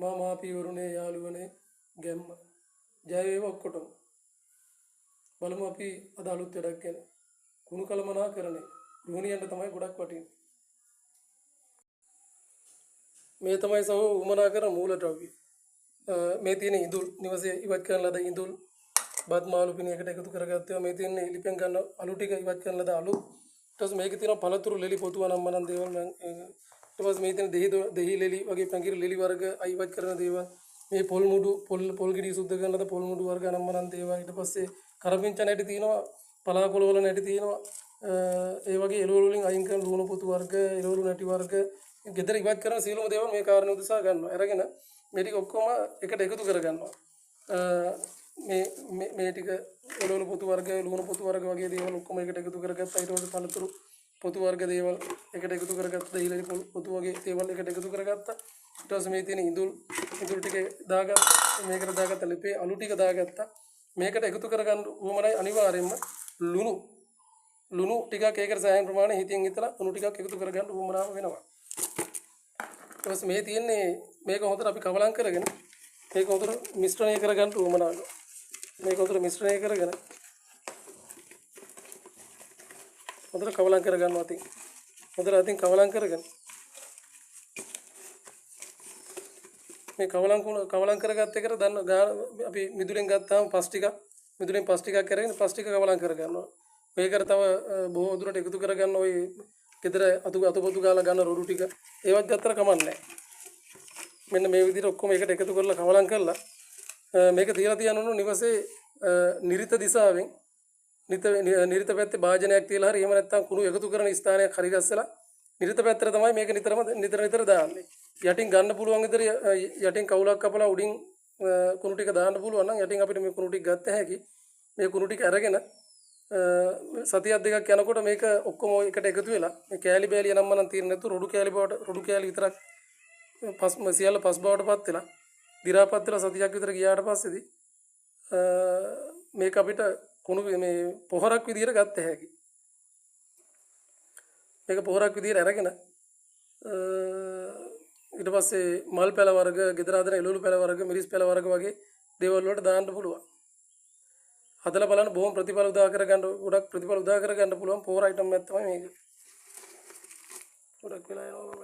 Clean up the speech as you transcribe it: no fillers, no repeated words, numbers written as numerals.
මා මාපියවරුනේ යාළුවනේ ගැම්ම ජය වේවා ඔක්කොටම. බලමු අපි අද අලුත් වැඩක් ගැන. කුණු කළමනාකරණය ගෘහණියන්ට තමයි ගොඩක් වටින්නේ. මේ තමයි සහෝ උමනා කරන මූලද්‍රව්‍ය. මේ තියෙන ඉඳුල් නිවසේ ඉවත් කරන ලද ඉඳුල් බත් මාළු පිණියකට එකතු කරගත්තා. මේ තියෙන ලිපෙන් ගන්න අලු ටික ඉවත් කරන ලද අලු. ඊට පස්සේ මේකේ තියෙන පළතුරු ලෙලි පොතු අනම්මනම් දේවල් මම ඊට පස්සේ මේ තියෙන දෙහි ලෙලි වගේ පැංගිරි ලෙලි වර්ග ඉවත් කරන දේවල්. මේ පොල් මුඩු පොල් ගෙඩි සුද්ධ කරන ලද පොල් මුඩු වර්ග අනම්මනම් දේවල්. ඊට පස්සේ කරපිංච නැටි තියෙනවා, පලාකොළ වල නැටි තියෙනවා. ඒ වගේ එළවලු වලින් අයින් කරන ලුණු පොතු වර්ග, එළවලු නැටි වර්ග ගෙදර ඉවත් කරන සියලුම දේවල් මේ කාරණේ උදෙසා ගන්නවා. අරගෙන මේ ටික ඔක්කොම එකට එකතු කරගන්නවා. මේ ටික එළවලු පොතු වර්ග, ලුණු පොතු වර්ග වගේ දේවල් ඔක්කොම එකට එකතු කරගත්තා. ඊට පස්සේ පළතුරු පොතු වර්ග දේවල් එකට එකතු කරගත්තා. ඊළඟ පොතු වගේ දේවල් එකට එකතු කරගත්තා. ඊට පස්සේ මේ තියෙන ඉඳුල් ටික දාගත්තා. මේකට දාගත්තා ලිපේ අලු ටික දාගත්තා. මේකට එකතු කරගන්න උවමනයි අනිවාර්යයෙන්ම ලුණු ටිකක් ඒකට සෑහෙන ප්‍රමාණය හිතින් හිතලා ලුණු ටිකක් එකතු කරගන්න උවමනාව වෙනවා. ඊට පස්සේ මේ තියෙන්නේ මේක හොඳට අපි කවලම් කරගෙන මේක හොඳට මිශ්‍රණය කරගන්න උවමනාව. මේක හොඳට මිශ්‍රණය කරගෙන හොඳට කවලම් කරගන්නවා අතින්. හොඳට අතින් කවලම් කරගෙන මේ කවලම් කරගත්ත එකට දන්න අපි මිදුලෙන් ගත්තාම පස් ටිකක් කරගෙන පස් ටික කවලම් කරගන්නවා. මේකට තව බොහෝ දුරට එකතු කරගන්න ওই ගෙදර අතුපොතු ගාලා ගන්න රොඩු ටික ඒවත් ගත්තට කමන්නේ. මෙන්න මේ විදිහට ඔක්කොම එකට එකතු කරලා කවලම් කරලා මේක තියලා තියන්න ඕන නිවසේ නිරිත දිශාවෙන් නිරිත පැත්තේ භාජනයක් තියලා හරි එහෙම නැත්නම් කුණු එකතු කරන ස්ථානයක් හරි ගස්සලා නිරිත පැත්තට තමයි මේක නිතර දාන්නේ. යටින් ගන්න පුළුවන් විතර යටින් කවුලක් කපලා උඩින් කුණු ටික දාන්න පුළුවන් නම් යටින් අපිට මේ කුණු ටික ගත්ත හැකි. මේ කුණු ටික අරගෙන සතියක් දෙකක් යනකොට මේක ඔක්කොම එකට එකතු වෙලා මේ කෑලි බෑලි යනම්ම නම් తీර නැතු රොඩු කෑලි විතරක් සියල්ල පස් බවටපත් වෙලා දි รา පත් වෙලා සතියක් විතර ගියාට පස්සේදී මේක අපිට කුණු මේ පොහොරක් විදියට ගත්ත හැකි. මේක පොහොරක් විදියට අරගෙන ඊට පස්සේ මල් පැල වර්ග, ගෙදර හදන එළවලු පැල වර්ග, මිරිස් පැල වර්ග වගේ දේවල් වලට දාන්න පුළුවන්. හදලා බලන්න බොහොම ප්‍රතිඵල උදා කරගන්න ගොඩක් ප්‍රතිඵල උදා කරගන්න පුළුවන් පොහොර අයිටම් එකක් තමයි මේක. ගොඩක් වෙලා යනවා.